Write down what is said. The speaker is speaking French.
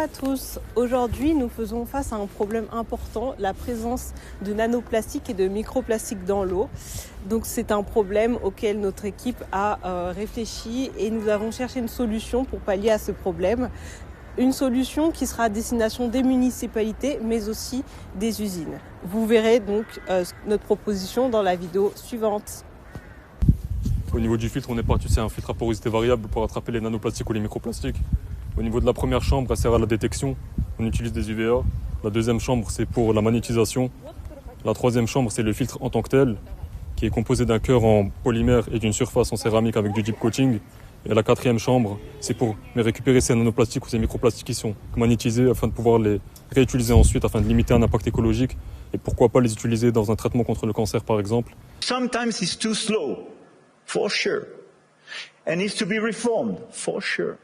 à tous. Aujourd'hui, nous faisons face à un problème important, la présence de nanoplastiques et de microplastiques dans l'eau. Donc c'est un problème auquel notre équipe a réfléchi et nous avons cherché une solution pour pallier à ce problème. Une solution qui sera à destination des municipalités mais aussi des usines. Vous verrez donc notre proposition dans la vidéo suivante. Au niveau du filtre, on est parti, c'est un filtre à porosité variable pour attraper les nanoplastiques ou les microplastiques. Au niveau de la première chambre, elle sert à la détection. On utilise des UVA. La deuxième chambre, c'est pour la magnétisation. La troisième chambre, c'est le filtre en tant que tel, qui est composé d'un cœur en polymère et d'une surface en céramique avec du deep coating. Et la quatrième chambre, c'est pour récupérer ces nanoplastiques ou ces microplastiques qui sont magnétisés afin de pouvoir les réutiliser ensuite, afin de limiter un impact écologique. Et pourquoi pas les utiliser dans un traitement contre le cancer, par exemple. Sometimes it's too slow, for sure. And needs to be reformed, for sure.